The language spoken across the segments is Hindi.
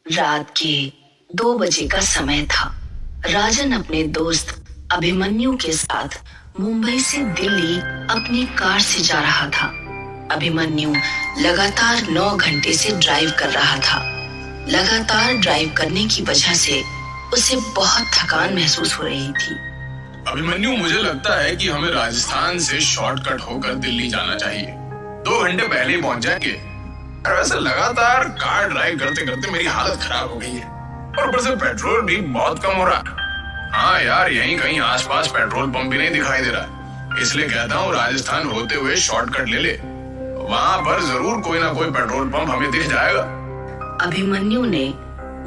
रात के 2 बजे का समय था। राजन अपने दोस्त अभिमन्यु के साथ मुंबई से दिल्ली अपनी कार से जा रहा था। अभिमन्यु लगातार 9 घंटे से ड्राइव कर रहा था। लगातार ड्राइव करने की वजह से उसे बहुत थकान महसूस हो रही थी। अभिमन्यु, मुझे लगता है कि हमें राजस्थान से शॉर्टकट होकर दिल्ली जाना चाहिए। 2 घंटे पहले ही पहुंच जाएंगे। और वैसे लगातार कार ड्राइव करते करते मेरी हालत खराब हो गई है और ऊपर से पेट्रोल भी बहुत कम हो रहा है। हाँ यार, यहीं कहीं आसपास पेट्रोल पंप भी नहीं दिखाई दे रहा, इसलिए कहता हूँ राजस्थान होते हुए शॉर्टकट ले ले। वहां पर जरूर कोई ना कोई पेट्रोल पंप हमें दिख जाएगा। अभिमन्यु ने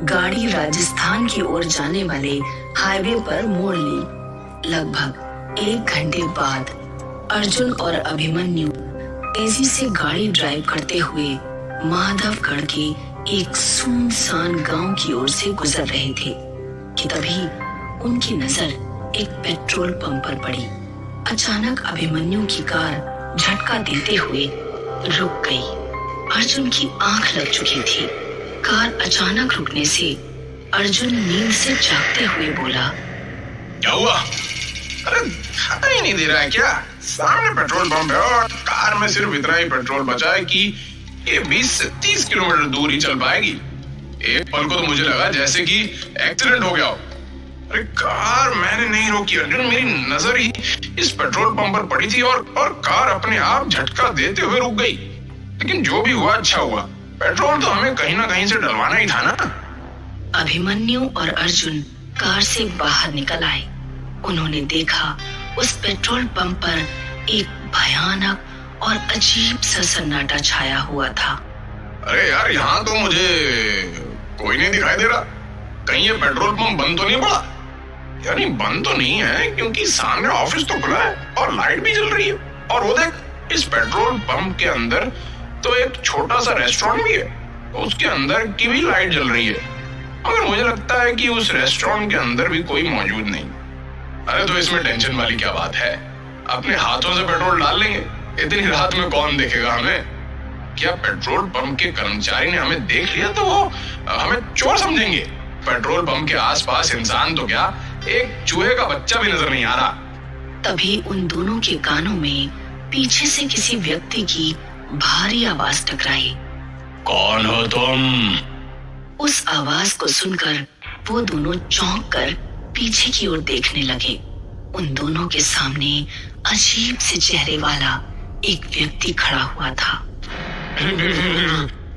गाड़ी राजस्थान की ओर जाने वाले हाईवे पर मोड़ ली। लगभग 1 घंटे बाद अर्जुन और अभिमन्यु तेजी से गाड़ी ड्राइव करते हुए माधवगढ़ के एक सुनसान गांव की ओर से गुजर रहे थे कि तभी उनकी नजर एक पेट्रोल पंप पर पड़ी। अचानक अभिमन्यु की कार झटका देते हुए रुक गई। अर्जुन की आंख लग चुकी थी। कार अचानक रुकने से अर्जुन नींद से जागते हुए बोला, क्या हुआ? अरे दिखाई ही नहीं दे रहा है क्या? सामने पेट्रोल पंप है और कार में सिर्फ इतना ही पेट्रोल बचा है कि ये 20 से 30 किलोमीटर दूर ही चल पाएगी। एक पल को तो मुझे लगा जैसे कि एक्सीडेंट हो गया हो। अरे कार मैंने नहीं रोकी अर्जुन, मेरी नजर ही इस पेट्रोल पंप पर पड़ी थी और कार अपने आप झटका देते हुए रुक गई। लेकिन जो भी हुआ अच्छा हुआ, पेट्रोल तो हमें कहीं ना कहीं से डलवाना ही था ना। अभिमन्यु और अर्जुन कार से बाहर निकल आए। उन्होंने देखा उस पेट्रोल पंप पर एक भयानक और अजीब सा सन्नाटा छाया हुआ था। अरे यार, यहाँ तो मुझे कोई नहीं दिखाई दे रहा। कहीं ये पेट्रोल पंप बंद तो नहीं पड़ा? यानी बंद तो नहीं है, क्योंकि सामने ऑफिस तो खुला है और लाइट भी जल रही है। और वो देख, इस पेट्रोल पंप के अंदर तो एक छोटा सा रेस्टोरेंट भी है, उसके अंदर की भी लाइट जल रही है। मगर मुझे लगता है कि उस रेस्टोरेंट के अंदर भी कोई मौजूद नहीं। अरे तो इसमें टेंशन वाली क्या बात है? अपने हाथों से पेट्रोल डाल लेंगे, इतनी रात में कौन देखेगा हमें? क्या पेट्रोल पंप के कर्मचारी ने हमें देख लिया तो वो हमें चोर समझेंगे? पेट्रोल पंप के आसपास इंसान तो क्या, एक चूहे का बच्चा भी नजर नहीं आ रहा। तभी उन दोनों के कानों में पीछे से किसी व्यक्ति की भारी आवाज टकराई। कौन हो तुम? उस आवाज को सुनकर वो दोनों चौंक कर पीछे की ओर देखने लगे। उन दोनों के सामने अजीब से चेहरे वाला एक व्यक्ति खड़ा हुआ था।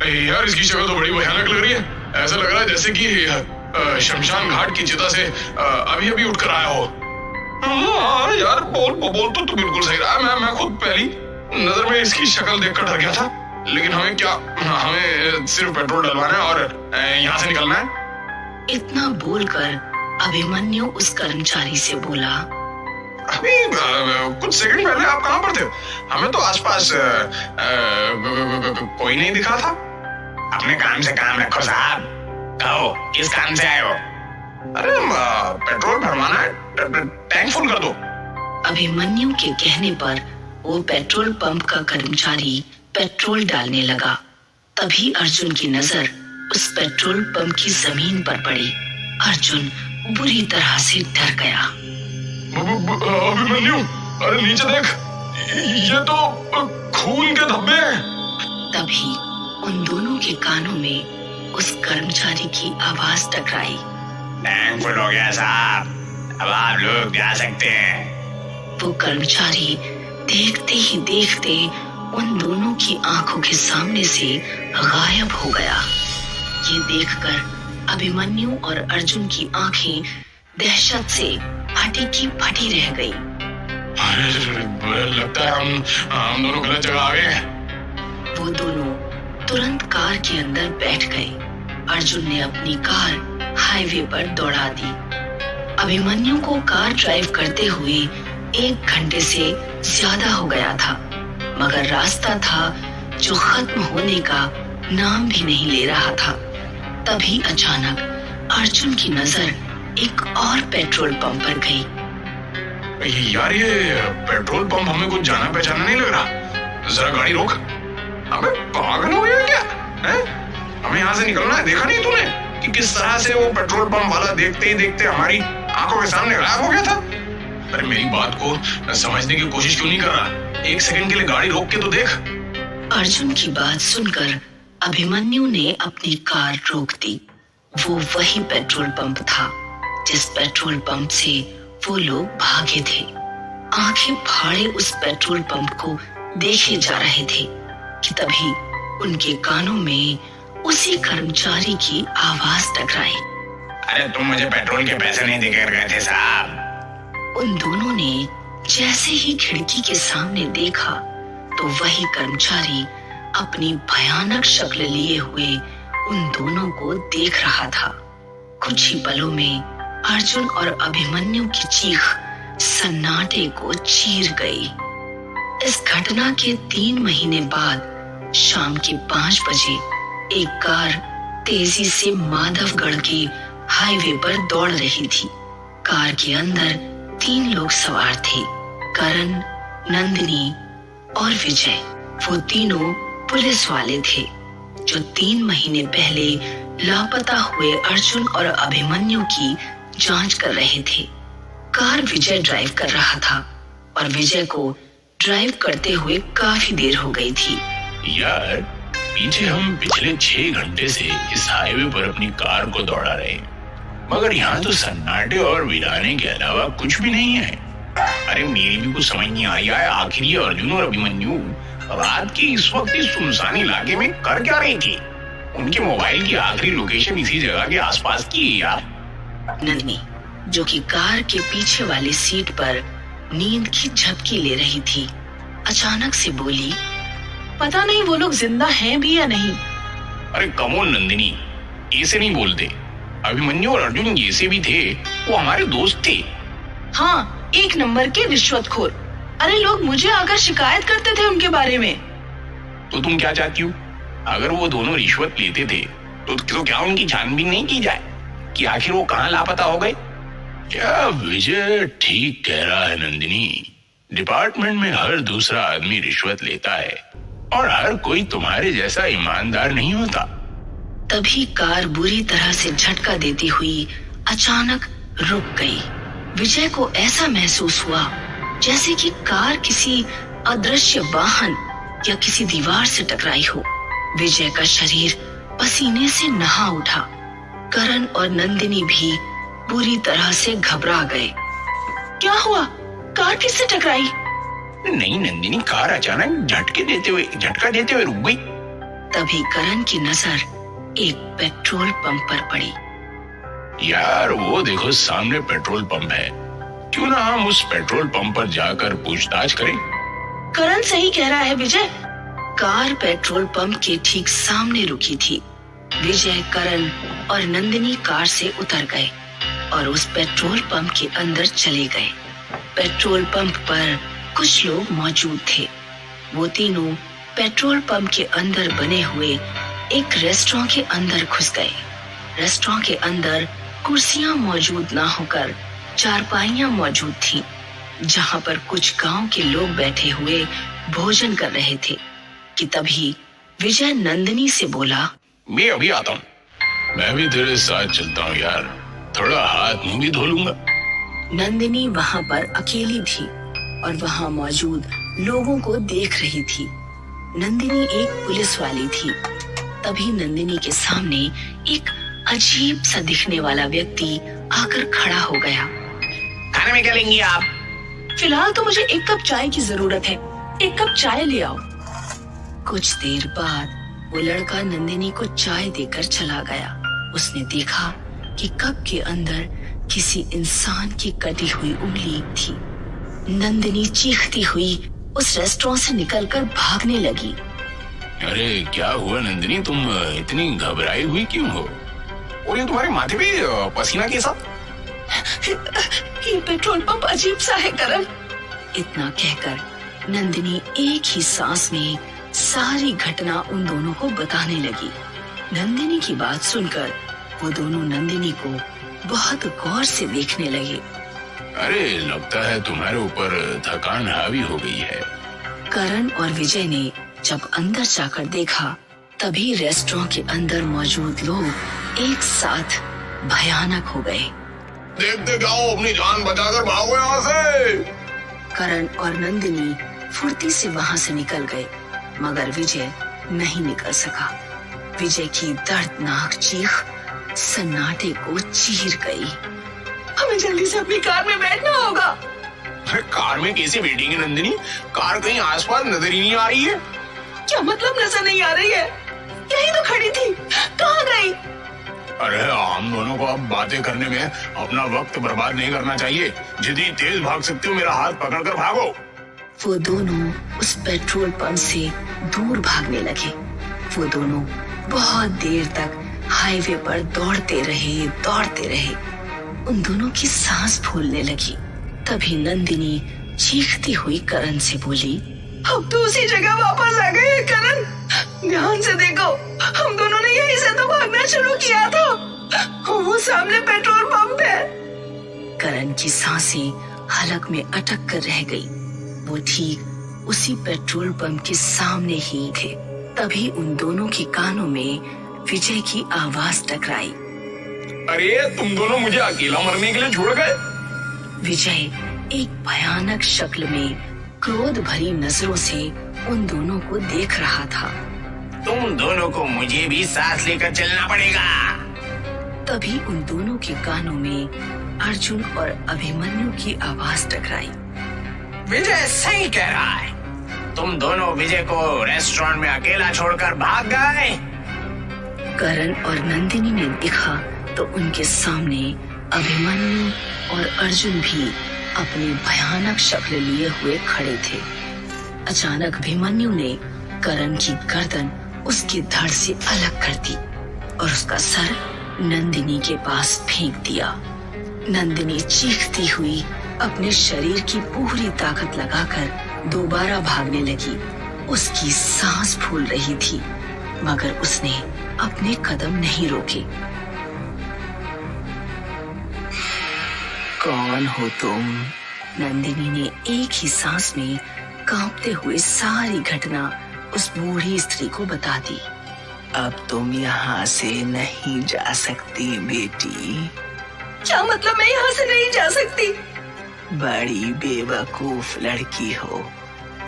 यार, इसकी शक्ल तो बड़ी भयानक लग रही है। ऐसा लग रहा है जैसे कि शमशान घाट की चिता से अभी अभी उठकर आया हो। हाँ यार, बोल तो बिल्कुल सही रहा। मैं खुद पहली नजर में इसकी शक्ल देखकर डर गया था। लेकिन हमें सिर्फ पेट्रोल डलवाना है और यहाँ से निकलना है। इतना बोलकर अभिमन्यु उस कर्मचारी से बोला, अभी कुछ सेकंड पहले आप कहाँ पर थे? हमें तो आसपास कोई नहीं दिखा था। अपने काम से काम रखो साहब। कहो, किस काम से आए हो? अरे पेट्रोल भरवाना है, टैंक फुल कर दो। अभिमन्यु के कहने पर वो पेट्रोल पंप का कर्मचारी पेट्रोल डालने लगा। तभी अर्जुन की नजर उस पेट्रोल पंप की जमीन पर पड़ी। अर्जुन बुरी तरह से डर गया। अभिमन्यु, अरे नीचे देख, ये तो खून के धब्बे हैं। तभी उन दोनों के कानों में उस कर्मचारी की आवाज टकराई। टैंक फुल हो गया साहब, अब आप लोग जा सकते हैं। वो कर्मचारी देखते ही देखते उन दोनों की आंखों के सामने से गायब हो गया। ये देखकर अभिमन्यु और अर्जुन की आंखें दहशत से फटी की फटी रह गई। लगता है हम दोनों गलत जगह आ गए हैं। वो दोनों तुरंत कार के अंदर बैठ गए। अर्जुन ने अपनी कार हाईवे पर दौड़ा दी। अभिमन्यु को कार ड्राइव करते हुए 1 घंटे से ज्यादा हो गया था, मगर रास्ता था जो खत्म होने का नाम भी नहीं ले रहा था। तभी अचानक अर्जुन की नजर एक और पेट्रोल पंप पर गई। यार, ये पेट्रोल पंप हमें कुछ जाना पहचाना नहीं लग रहा। जरा गाड़ी रोक। अबे पागल हो गया क्या? हमें यहाँ से निकलना है, देखा नहीं तूने? कि किस तरह से वो पेट्रोल पंप वाला देखते ही देखते हमारी आंखों के सामने गायब हो गया था। अरे मेरी बात को समझने की कोशिश क्यों नहीं कर रहा? एक सेकंड के लिए गाड़ी रोक के तो देख। अर्जुन की बात सुनकर अभिमन्यु ने अपनी कार रोक दी। वो वही पेट्रोल पंप था जिस पेट्रोल पंप से वो लोग भागे थे। आंखें फाड़े उस पेट्रोल पंप को देखे जा रहे थे कि तभी उनके कानों में उसी कर्मचारी की आवाज टकराई। अरे तुम मुझे पेट्रोल के पैसे नहीं देकर गए थे साहब। उन दोनों ने जैसे ही खिड़की के सामने देखा तो वही कर्मचारी अपनी भयानक शक्ल लिए हुए उन दोनों को देख रहा था। कुछ ही पलों में अर्जुन और अभिमन्यु की चीख सन्नाटे को चीर गई। इस घटना के 3 महीने बाद शाम के 5 बजे एक कार तेजी से माधवगढ़ के हाईवे पर दौड़ रही थी। कार के अंदर 3 लोग सवार थे, करण, नंदिनी और विजय। वो तीनों पुलिस वाले थे जो 3 महीने पहले लापता हुए अर्जुन और अभिमन्यु की जांच कर रहे थे। कार विजय ड्राइव कर रहा था और विजय को ड्राइव करते हुए काफी देर हो गई थी। यार पीछे हम पिछले 6 घंटे से इस हाईवे पर अपनी कार को दौड़ा रहे हैं, मगर यहाँ तो सन्नाटे और वीराने के अलावा कुछ भी नहीं है। अरे मेरी भी कुछ समझ नहीं आया है, आखिर ये अर्जुन और अभिमन्यु रात के इस वक्त इस सुनसान इलाके में कर क्या रही थी? उनके मोबाइल की आखिरी लोकेशन इसी जगह के आसपास की है यार। नंदिनी जो कि कार के पीछे वाली सीट पर नींद की झपकी ले रही थी, अचानक से बोली, पता नहीं वो लोग जिंदा हैं भी या नहीं। अरे कमोन नंदिनी, ऐसे नहीं बोलते। अभिमन्यु और अर्जुन जैसे भी थे, वो हमारे दोस्त थे। हाँ, 1 नंबर के रिश्वतखोर। अरे लोग मुझे आकर शिकायत करते थे उनके बारे में। तो तुम क्या चाहती हो? अगर वो दोनों रिश्वत लेते थे तो क्या उनकी छानबीन नहीं की जाए कि आखिर वो कहाँ लापता हो गए? क्या विजय ठीक कह रहा है नंदिनी। डिपार्टमेंट में हर दूसरा आदमी रिश्वत लेता है और हर कोई तुम्हारे जैसा ईमानदार नहीं होता। तभी कार बुरी तरह से झटका देती हुई अचानक रुक गई। विजय को ऐसा महसूस हुआ जैसे कि कार किसी अदृश्य वाहन या किसी दीवार से टकराई हो। विजय का शरीर पसीने से नहा उठा। करण और नंदिनी भी बुरी तरह से घबरा गए। क्या हुआ? कार किससे टकराई? नहीं नंदिनी, कार अचानक झटका देते हुए रुक गई। तभी करण की नजर एक पेट्रोल पंप पर पड़ी। यार वो देखो सामने पेट्रोल पंप है, क्यों ना हम उस पेट्रोल पंप पर जाकर पूछताछ करें? करण सही कह रहा है विजय। कार पेट्रोल पंप के ठीक सामने रुकी थी। विजय, करण और नंदिनी कार से उतर गए और उस पेट्रोल पंप के अंदर चले गए। पेट्रोल पंप पर कुछ लोग मौजूद थे। वो तीनों पेट्रोल पंप के अंदर बने हुए एक रेस्टोरेंट के अंदर घुस गए। रेस्टोरेंट के अंदर कुर्सियां मौजूद ना होकर चारपाइयां मौजूद थीं, जहां पर कुछ गांव के लोग बैठे हुए भोजन कर रहे थे कि तभी विजय नंदिनी से बोला, मैं अभी आता हूँ। मैं भी तेरे साथ चलता हूँ यार, थोड़ा हाथ मुंह भी धो लूंगा। नंदिनी वहां पर अकेली थी और वहां मौजूद लोगों को देख रही थी। नंदिनी एक पुलिस वाली थी। तभी नंदिनी के सामने एक अजीब सा दिखने वाला व्यक्ति आकर खड़ा हो गया। खाने में क्या लेंगी आप? फिलहाल तो मुझे 1 कप चाय की जरूरत है। 1 कप चाय ले आओ। कुछ देर बाद वो लड़का नंदिनी को चाय देकर चला गया। उसने देखा कि कप के अंदर किसी इंसान की कटी हुई उंगली थी। नंदिनी चीखती हुई उस रेस्टोरेंट से निकलकर भागने लगी। अरे क्या हुआ नंदिनी, तुम इतनी घबराई हुई क्यों हो? और ये तुम्हारे माथे पे पसीना कैसा? ये पेट्रोल पंप अजीब सा है करण। इतना कहकर नंदिनी एक ही सांस में सारी घटना उन दोनों को बताने लगी। नंदिनी की बात सुनकर वो दोनों नंदिनी को बहुत गौर से देखने लगे। अरे लगता है तुम्हारे ऊपर थकान हावी हो गई है। करण और विजय ने जब अंदर जाकर देखा, तभी रेस्टोरेंट के अंदर मौजूद लोग एक साथ भयानक हो गए। देखते जाओ, अपनी जान बचाकर भागो यहाँ से। करण और नंदिनी फुर्ती से वहां से निकल गए, मगर विजय नहीं निकल सका। विजय की दर्दनाक चीख सन्नाटे को चीर गई। हमें जल्दी से अपनी कार में बैठना होगा। अरे कार में कैसे बैठेंगे नंदिनी? कार कहीं आसपास नजर ही नहीं आ रही है। क्या मतलब नजर नहीं आ रही है? यही तो खड़ी थी, कहाँ गई? अरे हम दोनों को अब बातें करने में अपना वक्त बर्बाद नहीं करना चाहिए। जितनी तेज भाग सकते हो मेरा हाथ पकड़कर भागो। वो दोनों उस पेट्रोल पंप से दूर भागने लगे। वो दोनों बहुत देर तक हाईवे पर दौड़ते रहे। उन दोनों की सांस फूलने लगी। तभी नंदिनी चीखती हुई करण से बोली, अब तो उसी जगह वापस आ गए हैं करण। ध्यान से देखो, हम दोनों ने यहीं से तो भागना शुरू किया था। वो सामने पेट्रोल पंप है। करण की सांसें हलक में अटक कर रह गई। वो ठीक उसी पेट्रोल पंप के सामने ही थे। तभी उन दोनों के कानों में विजय की आवाज टकराई। अरे तुम दोनों मुझे अकेला मरने के लिए छोड़ गए? विजय एक भयानक शक्ल में क्रोध भरी नजरों से उन दोनों को देख रहा था। तुम दोनों को मुझे भी साथ लेकर चलना पड़ेगा। तभी उन दोनों के कानों में अर्जुन और अभिमन्यु की आवाज टकराई। विजय सही कह रहा है। तुम दोनों विजय को रेस्टोरेंट में अकेला छोड़कर भाग गए। करण और नंदिनी ने देखा तो उनके सामने अभिमन्यु और अर्जुन भी अपनी भयानक शक्ल लिए हुए खड़े थे। अचानक अभिमन्यु ने करण की गर्दन उसके धड़ से अलग कर दी और उसका सर नंदिनी के पास फेंक दिया। नंदिनी चीखती हुई अपने शरीर की पूरी ताकत लगाकर दोबारा भागने लगी। उसकी सांस फूल रही थी, मगर उसने अपने कदम नहीं रोके। कौन हो तुम? नंदिनी ने एक ही सांस में कांपते हुए सारी घटना उस बूढ़ी स्त्री को बता दी। अब तुम यहाँ से नहीं जा सकती बेटी। क्या मतलब मैं यहाँ से नहीं जा सकती? बड़ी बेवकूफ लड़की हो।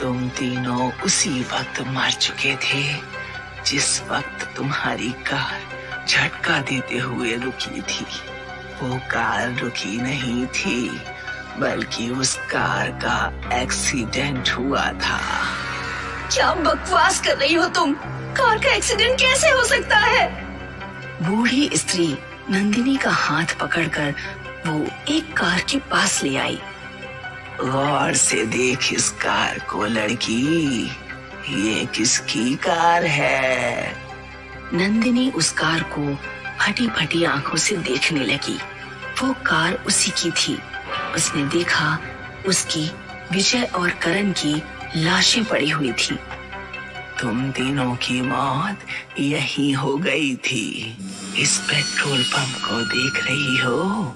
तुम तीनों उसी वक्त मर चुके थे जिस वक्त तुम्हारी कार झटका देते हुए रुकी थी। वो कार रुकी नहीं थी, बल्कि उस कार का एक्सीडेंट हुआ था। क्या बकवास कर रही हो तुम? कार का एक्सीडेंट कैसे हो सकता है? बूढ़ी स्त्री नंदिनी का हाथ पकड़कर वो एक कार के पास ले आई। गौर से देख इस कार को लड़की, ये किसकी कार है? नंदिनी उस कार को फटी फटी आंखों से देखने लगी। वो कार उसी की थी। उसने देखा उसकी विजय और करण की लाशें पड़ी हुई थी। तुम तीनों की मौत यही हो गई थी। इस पेट्रोल पंप को देख रही हो?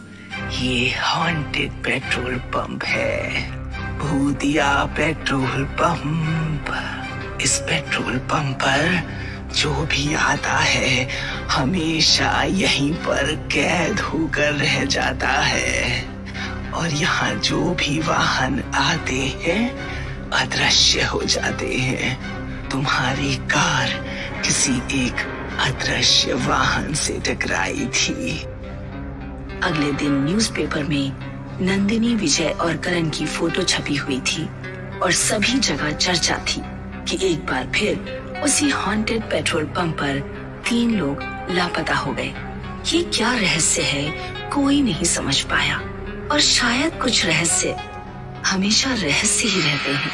ये हॉन्टेड पेट्रोल पंप है, भूतिया पेट्रोल पंप। इस पेट्रोल पंप पर जो भी आता है हमेशा यहीं पर कैद होकर रह जाता है, और यहाँ जो भी वाहन आते हैं अदृश्य हो जाते हैं। तुम्हारी कार किसी एक अदृश्य वाहन से टकराई थी। अगले दिन न्यूज़पेपर में नंदिनी, विजय और करण की फोटो छपी हुई थी और सभी जगह चर्चा थी कि एक बार फिर उसी हॉन्टेड पेट्रोल पंप पर 3 लोग लापता हो गए। ये क्या रहस्य है, कोई नहीं समझ पाया। और शायद कुछ रहस्य हमेशा रहस्य ही रहते हैं।